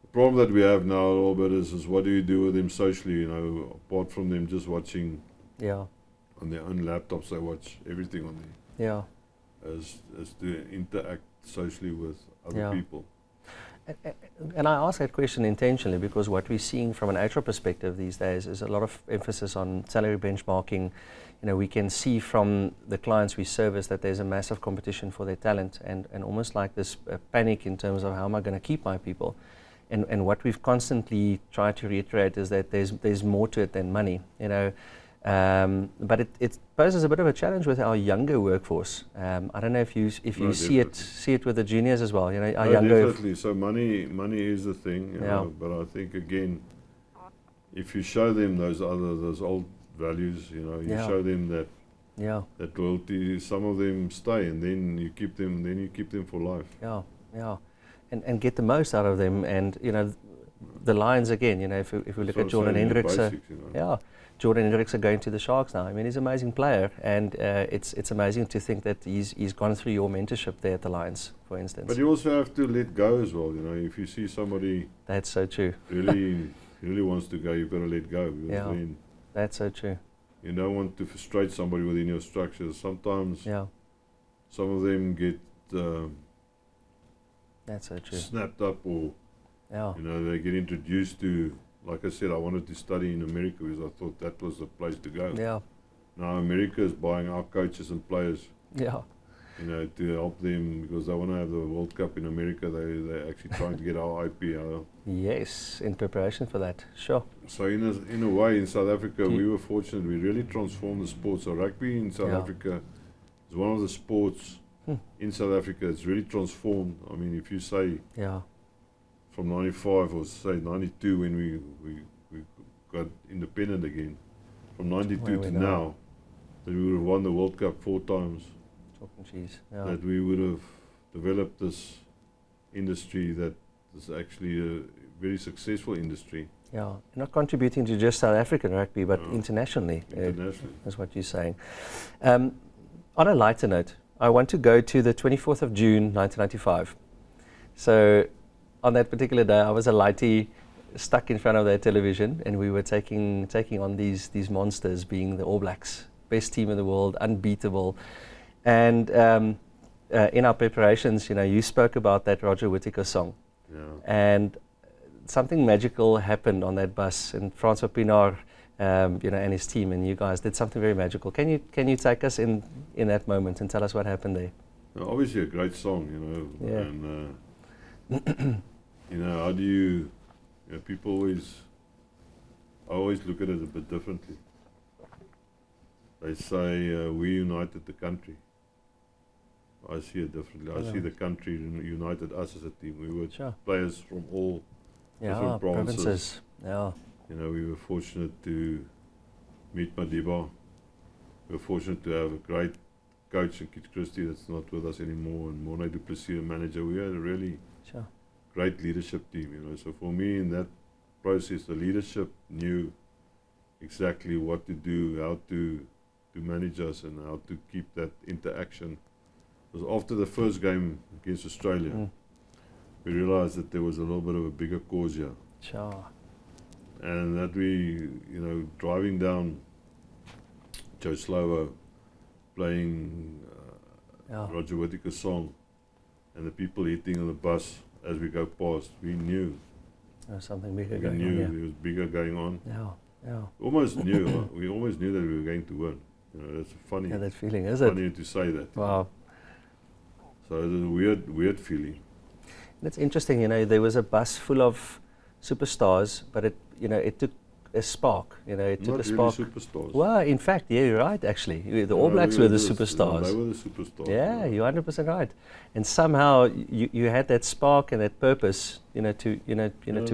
The problem that we have now a little bit is what do you do with them socially, you know, apart from them just watching on their own laptops, they watch everything on there. Yeah. As to interact socially with other people. And I ask that question intentionally because what we're seeing from an HR perspective these days is a lot of emphasis on salary benchmarking. You know, we can see from the clients we service that there's a massive competition for their talent and almost like this panic in terms of how am I going to keep my people. And what we've constantly tried to reiterate is that there's more to it than money, you know. But it poses a bit of a challenge with our younger workforce. I don't know if you see it with the juniors as well. You know, our younger. Definitely. So money is the thing. You know, but I think again, if you show them those old values, you know, you show them that loyalty. Some of them stay, and then you keep them. Then you keep them for life. And get the most out of them. And you know, the Lions again. You know, if we look at Jordan Hendricks, Jordan Hendricks are going to the Sharks now. I mean, he's an amazing player, and it's amazing to think that he's gone through your mentorship there at the Lions, for instance. But you also have to let go as well. You know, if you see somebody that's so true. really wants to go, you've got to let go. Then that's so true. You don't want to frustrate somebody within your structures. Sometimes some of them get that's so true. Snapped up, or you know, they get introduced to. Like I said, I wanted to study in America because I thought that was the place to go. Yeah. Now America is buying our coaches and players. Yeah. You know, to help them because they want to have the World Cup in America. They're actually trying to get our IP out. Yes, in preparation for that. Sure. So in a way, in South Africa, we were fortunate. We really transformed the sport. So rugby in South Africa is one of the sports in South Africa. It's really transformed. I mean, if you say from 95 or say 92 when we got independent again, from 92 to now, that we would have won the World Cup 4 times. Talking cheese. That we would have developed this industry that is actually a very successful industry. Yeah, not contributing to just South African rugby, but internationally. Internationally. That's what you're saying. On a lighter note, I want to go to the 24th of June, 1995. So on that particular day, I was a lightie stuck in front of their television, and we were taking on these monsters, being the All Blacks, best team in the world, unbeatable. And in our preparations, you know, you spoke about that Roger Whittaker song, and something magical happened on that bus. And Francois Pienaar, you know, and his team, and you guys did something very magical. Can you take us in that moment and tell us what happened there? Obviously, a great song, you know, and. You know, how do you know, people I always look at it a bit differently. They say, we united the country. I see it differently. I see the country united us as a team. We were players from all different provinces. Yeah. You know, we were fortunate to meet Madiba. We were fortunate to have a great coach in Kit Christie that's not with us anymore, and Morne du Plessis, manager. We had a really great leadership team, you know. So for me, in that process, the leadership knew exactly what to do, how to manage us, and how to keep that interaction. Because after the first game against Australia, we realized that there was a little bit of a bigger cause here. And that we, you know, driving down Joe Slovo, playing Roger Whittaker's song, and the people hitting on the bus as we go past, we knew there was something bigger going on. We knew there was bigger going on. Almost knew. We always knew that we were going to win. You know, that's funny. That feeling, is it? Funny to say that. Wow. So it was a weird feeling. That's interesting. You know, there was a bus full of superstars, but it took a spark. It took Not a spark. really superstars. Well, in fact, yeah, you're right. Actually, the All Blacks were the superstars. They were the superstars. Yeah, you're 100% right. And somehow you had that spark and that purpose, to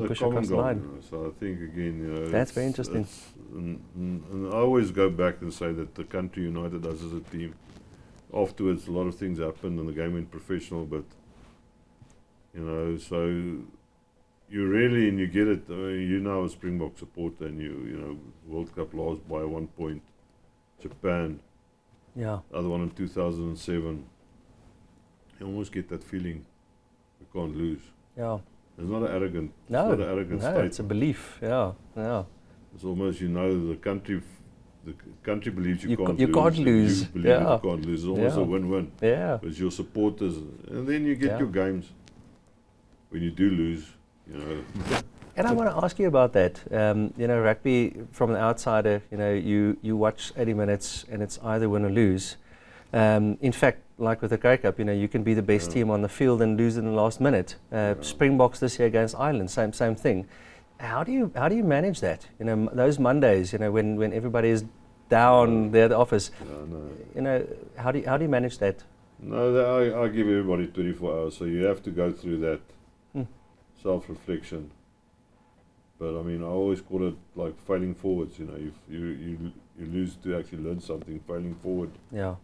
push across the line. So I think again, That's very interesting. And I always go back and say that the country united us as a team. Afterwards, a lot of things happened and the game went professional, but so you really, and you get it. You know, a Springbok supporter, and World Cup lost by 1 point. Japan, Yeah. other one in 2007. You almost get that feeling we can't lose. Yeah. It's not an arrogant. No. It's not an arrogant No, statement. it's a belief. Yeah. Yeah. It's almost the country. The country believes you You can't you lose. can't and lose. You believe Yeah. you can't lose. It's almost Yeah. a win-win. Yeah. It's your supporters, and then you get Yeah. your games. When you do lose, And I want to ask you about that. Rugby from the outsider, you watch 80 minutes and it's either win or lose. In fact, like with the Grey Cup, you can be the best team on the field and lose in the last minute. Springboks this year against Ireland, same thing. How do you manage that? Those Mondays, when everybody is down there at the office. How do you manage that? No, I give everybody 24 hours, so you have to go through that self-reflection. But I mean, I always call it like failing forwards. You lose to actually learn something. Failing forward. Yeah.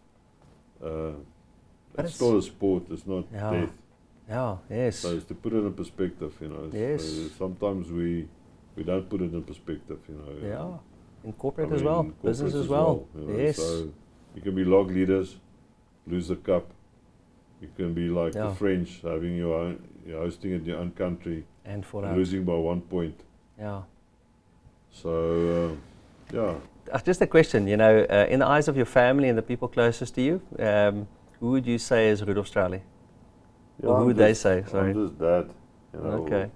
But it's still a sport. It's not Yeah. death. Yeah. Yes. So it's to put it in perspective. Yes. So sometimes we don't put it in perspective. Yeah. In corporate I as mean, well. corporate Business as well. Yes. So you can be log leaders, lose the cup. You can be like the French, having you're hosting it in your own country And fall out. losing by 1 point. Yeah. So yeah. Just a question, in the eyes of your family and the people closest to you, who would you say is Rudolf Straeuli? Or who would they say? Sorry. I'm just dad. Okay.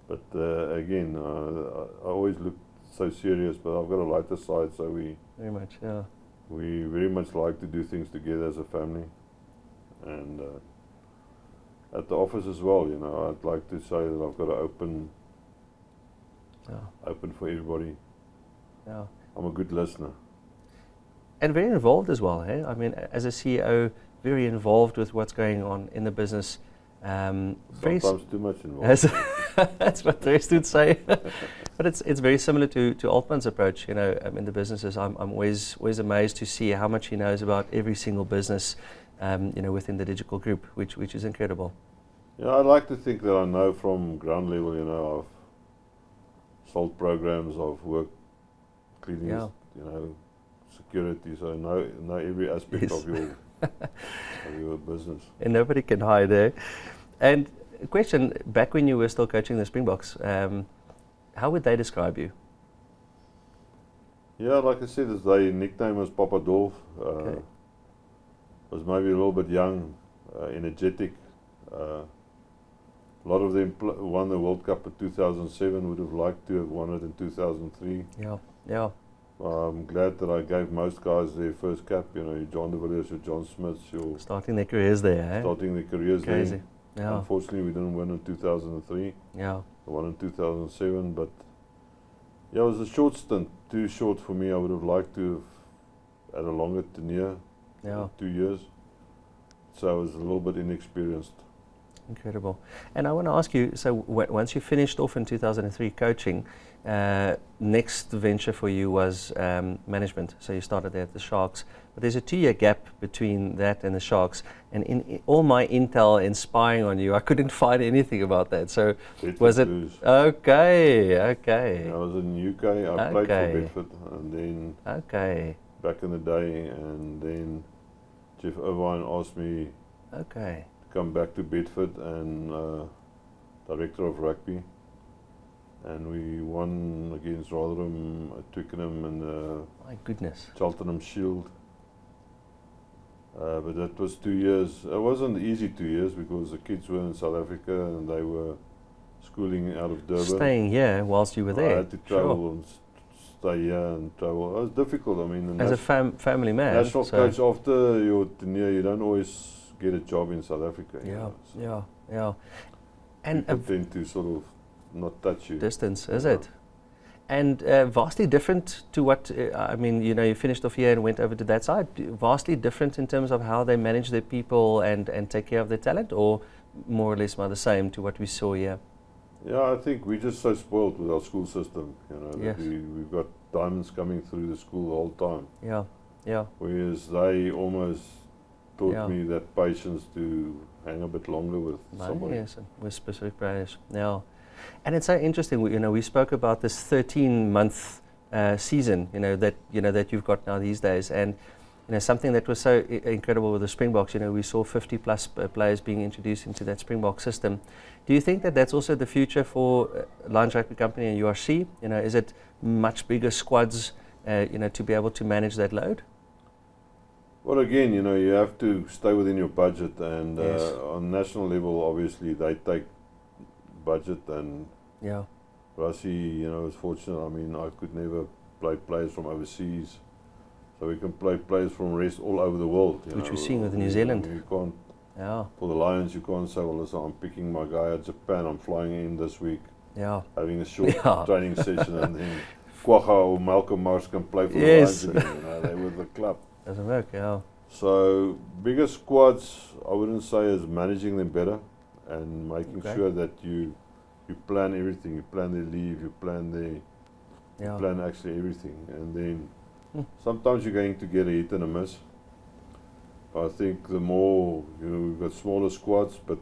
But again, I always look so serious, but I've got a lighter side, so Very much, yeah. we very much like to do things together as a family. And at the office as well, I'd like to say that I've got an open for everybody. Yeah. I'm a good listener. And very involved as well, eh? I mean, as a CEO, very involved with what's going on in the business. Sometimes too much involved. That's what the rest would say. But it's very similar to Altman's approach. In the businesses, I'm always amazed to see how much he knows about every single business, within the digital group, which is incredible. Yeah, I like to think that I know from ground level. I've sold programs, I've worked cleaning, security. So I know every aspect of your business. And nobody can hide there. And a question, back when you were still coaching the Springboks, how would they describe you? Yeah, like I said, their nickname was Papa Dolph. Was maybe a little bit young, energetic. A lot of them won the World Cup in 2007, would have liked to have won it in 2003. Yeah. I'm glad that I gave most guys their first cap, your John de Villiers, your John Smiths, starting their careers there, eh? Starting their careers Crazy. there. Yeah. Unfortunately, we didn't win in 2003. Yeah. I won in 2007, but it was a short stint, too short for me. I would have liked to have had a longer tenure, 2 years. So I was a little bit inexperienced. Incredible. And I want to ask you, so once you finished off in 2003 coaching, next venture for you was management. So you started there at the Sharks. But there's a 2-year gap between that and the Sharks. And in all my intel and spying on you, I couldn't find anything about that. So Bedford was it? Blues. Okay. I was in the UK. I played for Bedford, and then back in the day, and then Jeff Irvine asked me to come back to Bedford and director of rugby, and we won against Rotherham, Twickenham, and my goodness, Cheltenham Shield. But that was 2 years. It wasn't easy 2 years because the kids were in South Africa and they were schooling out of Durban. Staying here whilst you were there. I had to travel and stay here and travel. It was difficult. I mean, as a family man. National coach, after your tenure, you don't always get a job in South Africa. Yeah. And people tend to sort of not touch you. Distance, is it? And vastly different to what, I mean, you know, you finished off here and went over to that side. Vastly different in terms of how they manage their people and take care of their talent, or more or less the same to what we saw here? Yeah, I think we're just so spoiled with our school system, you know, Yes. that we've got diamonds coming through the school the whole time. Yeah, yeah, Whereas they almost taught Yeah. me that patience to hang a bit longer with somebody. yes, with specific players. Yeah, and it's so interesting. You know, we spoke about this 13-month season. You know that you've got now these days, and you know something that was so incredible with the Springboks. You know, we saw 50 plus players being introduced into that Springbok system. Do you think that that's also the future for Lions Rugby Company and URC? You know, is it much bigger squads? You know, to be able to manage that load. Well, again, you know, you have to stay within your budget, and Yes. on national level, obviously, they take budget, and Yeah, Rassie, you know, is fortunate. I mean, I could never play players from overseas, so we can play players from rest all over the world. You Which know. we're seeing with New Zealand. You can't, yeah, for the Lions, you can't say, well, listen, I'm picking my guy at Japan, I'm flying in this week, yeah. having a short Yeah. training session, and then Kwagga or Malcolm Marsh can play for Yes. the Lions again. You know, they're with the club. Doesn't work. Yeah, So bigger squads, I wouldn't say is managing them better and making Okay. sure that you plan everything. You plan their leave, you plan yeah. plan actually everything, and then Hmm. sometimes you're going to get a hit and a miss. I think the more, you know, we've got smaller squads, but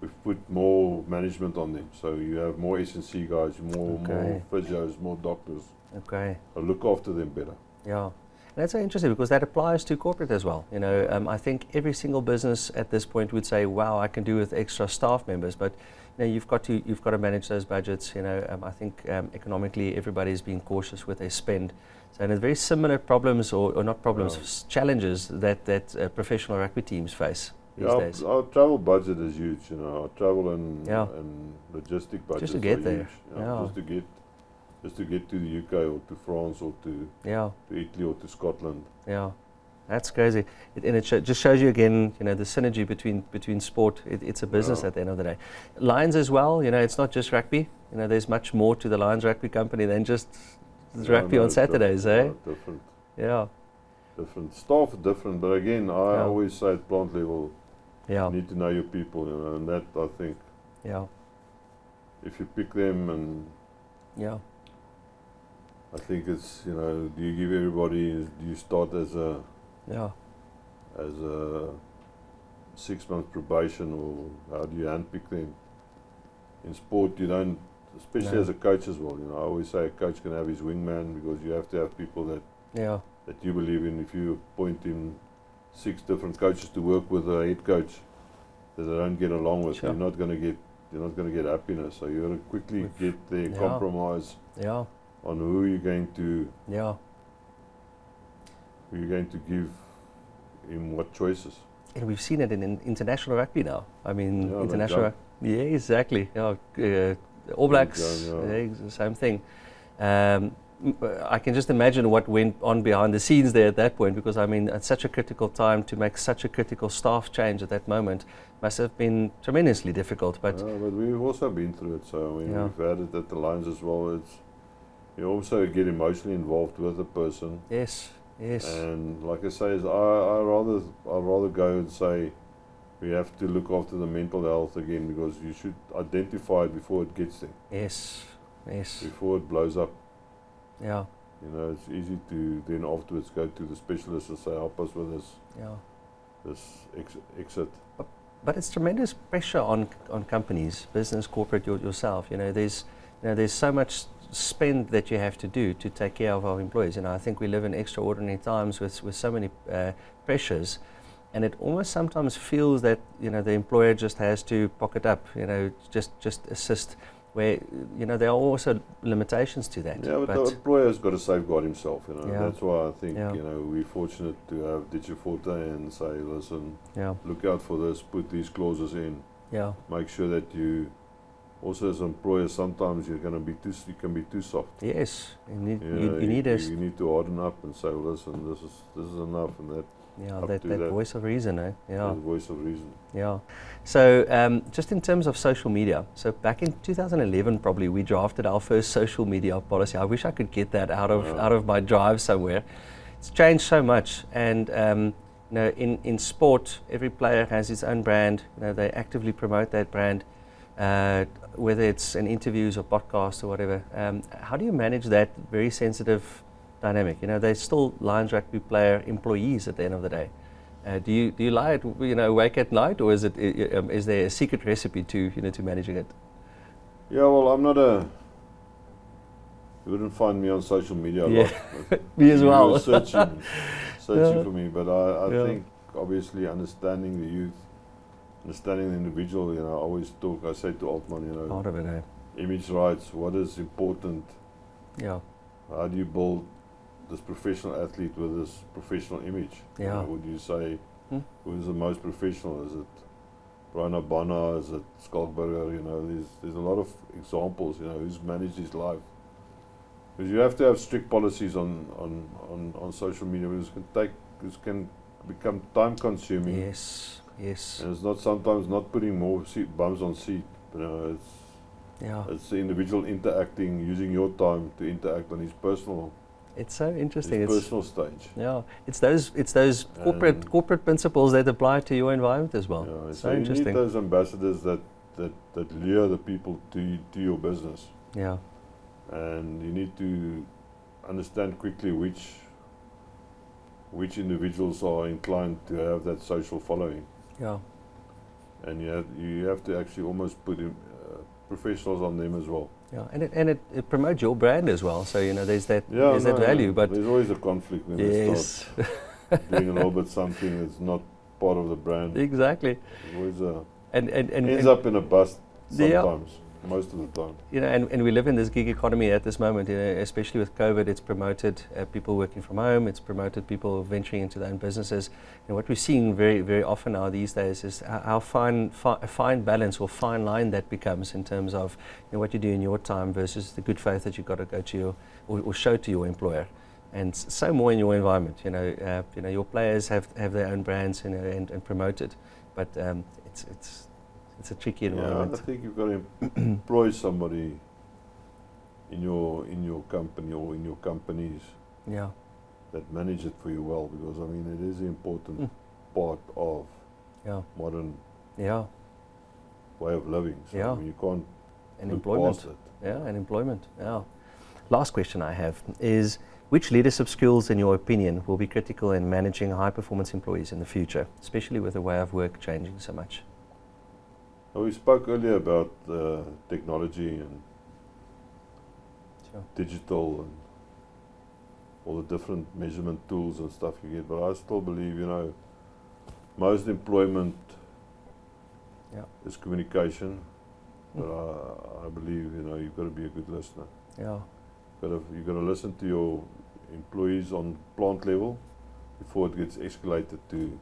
we've put more management on them. So you have more S&C guys, more Okay. physios, more doctors. Okay. So look after them better. Yeah. And that's so interesting because that applies to corporate as well. You know, I think every single business at this point would say, "Wow, I can do with extra staff members," but you know, you've got to manage those budgets. You know, I think economically everybody's being cautious with their spend. So, and it's very similar problems, or not problems, Yeah. challenges that professional rugby teams face these Yeah, days. our travel budget is huge. You know, our travel and Yeah. logistic budgets to get are there. huge. Yeah. Just to get to the UK or to France or to Yeah. Italy or to Scotland. Yeah, that's crazy. And it just shows you again, you know, the synergy between sport. It's a business Yeah. at the end of the day. Lions as well, you know, it's not just rugby. You know, there's much more to the Lions Rugby Company than just rugby No, on it's Saturdays, different. eh? Yeah, Yeah, different. Staff are different, but again, I Yeah. always say at plant level, yeah, you need to know your people, you know, and that I think yeah, if you pick them, and yeah, I think it's, you know, do you give everybody? Do you start as a yeah, 6-month probation, or how do you handpick them? In sport, you don't, especially No. as a coach as well. You know, I always say a coach can have his wingman, because you have to have people yeah, that you believe in. If you appoint in 6 different coaches to work with a head coach that they don't get along with, Sure. you're not going to get happiness. So you got to quickly get the Yeah. compromise yeah, on who you're going to give him what choices. And we've seen it in international rugby now. I mean, Yeah, international like rugby. Yeah, exactly. Yeah, All Blacks, Yeah. same thing. I can just imagine what went on behind the scenes there at that point, because I mean, at such a critical time to make such a critical staff change at that moment must have been tremendously difficult. But But we've also been through it. So I mean, Yeah. we've had it at the Lions as well. You also get emotionally involved with the person. yes, And like I say, I'd rather go and say we have to look after the mental health again, because you should identify it before it gets there, yes, before it blows up. yeah, You know, it's easy to then afterwards go to the specialist and say, help us with yeah. this exit. But it's tremendous pressure on companies, business, corporate, yourself. You know, there's so much spend that you have to do to take care of our employees. You know, I think we live in extraordinary times with so many pressures, and it almost sometimes feels that, you know, the employer just has to pocket up. You know, just assist. Where, you know, there are also limitations to that. Yeah, but the employer's got to safeguard himself, you know. Yeah. That's why I think, Yeah. you know, we're fortunate to have DigiForte and say, listen, yeah, look out for this, put these clauses in, yeah, make sure that you, also as an employer, sometimes you can be too soft. yes. You You need a you need to harden up and say, listen, this is enough, and that. Yeah, up that to that. voice of reason, eh? Yeah. The voice of reason. Yeah. So just in terms of social media, so back in 2011 probably we drafted our first social media policy. I wish I could get that out of my drive somewhere. It's changed so much, and you know, in sport, every player has his own brand. You know, they actively promote that brand, whether it's in interviews or podcasts or whatever. How do you manage that very sensitive dynamic? You know, they're still Lions Rugby player employees at the end of the day. Do you lie at, you know, awake at night, or is there a secret recipe to managing it? Yeah, well, I'm not a. You wouldn't find me on social media a lot. Me as well. You were searching for me, but I think obviously understanding the youth, understanding the individual. You know, I always talk. I say to Altman, you know, part of it, eh? image rights. What is important? Yeah. How do you build this professional athlete with this professional image? Yeah. You know, would you say who is the most professional? Is it Rudolf Botha? Is it Skalkberger? You know, there's a lot of examples. You know, who's managed his life. Because you have to have strict policies on social media. This can become time consuming. Yes. Yes. And it's not sometimes not putting more bums on seat. You know, it's the individual interacting, using your time to interact on his personal. It's so interesting. His personal stage. Yeah, it's those corporate principles that apply to your environment as well. Yeah, so you interesting. need those ambassadors that lure the people to your business. Yeah. And you need to understand quickly which individuals are inclined to have that social following. Yeah. And you have to actually almost put professionals on them as well. Yeah, and it promotes your brand as well. So you know, there's that value. But there's always a conflict when they start doing a little bit something that's not part of the brand. Exactly. There's always and ends up in a bust sometimes. Most of the time. You know, and we live in this gig economy at this moment, you know, especially with COVID. It's promoted people working from home. It's promoted people venturing into their own businesses. And what we're seeing very, very often now these days is how fine balance or fine line that becomes in terms of, you know, what you do in your time versus the good faith that you've got to go to or show to your employer. And so more in your environment. You know, your players have their own brands, you know, and promote it. But it's a tricky environment. I think you've got to employ somebody in your company or in your companies that manage it for you well, because I mean it is an important part of modern way of living. So I mean, you can't look past it. Yeah, and employment. Yeah. Last question I have is, which leadership skills, in your opinion, will be critical in managing high-performance employees in the future, especially with the way of work changing so much? We spoke earlier about technology and digital and all the different measurement tools and stuff you get, but I still believe, you know, most employment is communication, but I believe, you know, you've got to be a good listener. Yeah. You've got to listen to your employees on plant level before it gets escalated to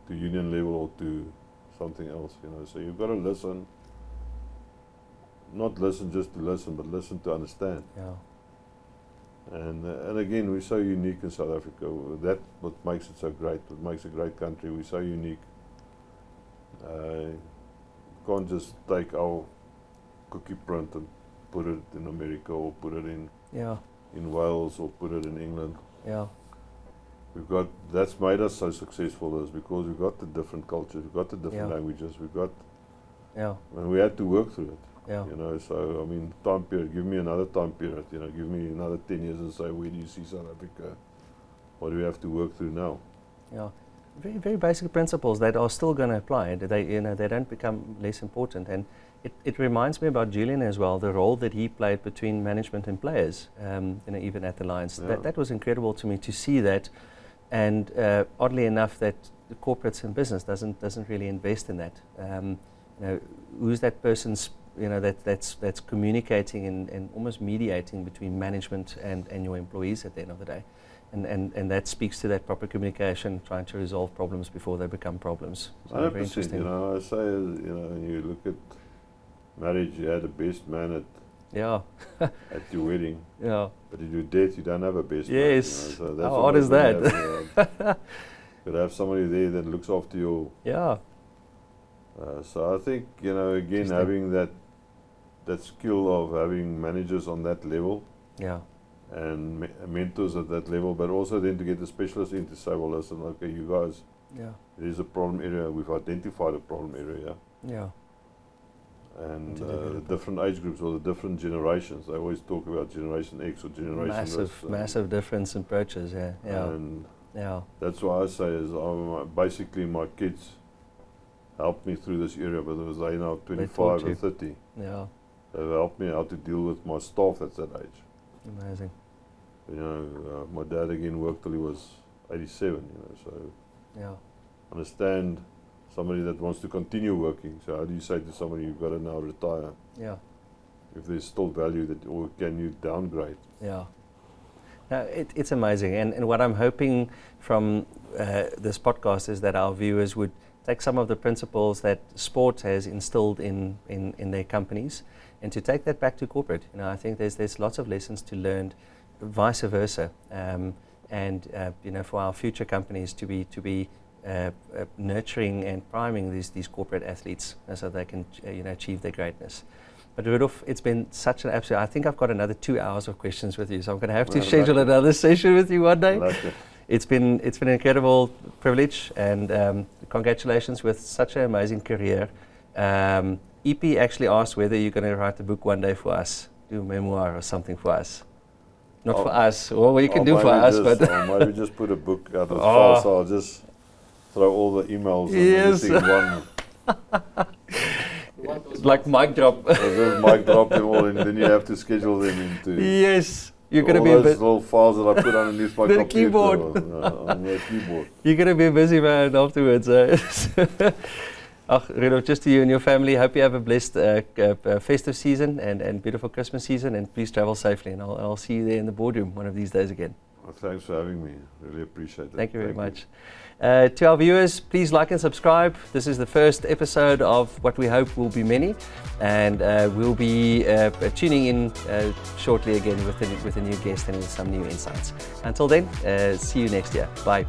union level or to something else, you know. So you've got to listen, not listen just to listen, but listen to understand. Yeah. And again, we're so unique in South Africa. That's what makes it so great. What makes a great country. We're so unique. You can't just take our cookie print and put it in America or put it in Wales or put it in England. Yeah. That's made us so successful, is because we've got the different cultures, we've got the different languages, and we had to work through it. Yeah. You know, so I mean, time period, give me another time period, you know, give me another 10 years and say, where do you see South Africa? What do we have to work through now? Yeah. Very, very basic principles that are still going to apply. They don't become less important. And it reminds me about Julian as well, the role that he played between management and players, even at the Lions. That was incredible to me to see that. And oddly enough, that the corporates and business doesn't really invest in that. Who's that person's, that's communicating and almost mediating between management and your employees at the end of the day. And that speaks to that proper communication, trying to resolve problems before they become problems. So 100%, very interesting. I say, when you look at marriage, you had the best man at your wedding. Yeah. But at your death, you don't have a best yes. man. So that's how odd is that? Got to have somebody there that looks after you. Yeah. So I think, you know, again, having that skill of having managers on that level. Yeah. And mentors at that level, but also then to get the specialists in to say, well, listen, okay, you guys, there's a problem area, we've identified a problem area. Yeah. And the different age groups or the different generations, they always talk about Generation X or Generation this. Massive difference in approaches, yeah. And that's why I say is basically my kids helped me through this area, but they're now 25 and 30. Yeah. They've helped me how to deal with my staff that's that age. Amazing. You know, my dad again worked till he was 87, you know, so understand somebody that wants to continue working. So how do you say to somebody, you've got to now retire? Yeah. If there's still value, that, or can you downgrade? Yeah. No, it's amazing. And what I'm hoping from this podcast is that our viewers would take some of the principles that sport has instilled in their companies and to take that back to corporate. You know, I think there's lots of lessons to learn, vice versa, and you know, for our future companies to be nurturing and priming these corporate athletes so they can you know, achieve their greatness. But Rudolf, it's been such an absolute. I think I've got another 2 hours of questions with you, so I'm going to have to schedule another session with you one day. It's been an incredible privilege, and congratulations with such an amazing career. EP actually asked whether you're going to write a book one day for us, do a memoir or something for us. Not for us, or what you can do for us, but maybe just put a book out of file, so I'll just throw all the emails and everything one. Like mic drop. Just mic drop them all, and then you have to schedule them into. Yes. You're going to all be those little files that I put underneath my computer keyboard. On the keyboard. You're going to be a busy man afterwards. Rudolf, just to you and your family, hope you have a blessed festive season and beautiful Christmas season, and please travel safely, and I'll see you there in the boardroom one of these days again. Well, thanks for having me. Really appreciate it. Thank you very much. To our viewers, please like and subscribe. This is the first episode of what we hope will be many, and we'll be tuning in shortly again with a new guest and with some new insights. Until then, see you next year. Bye.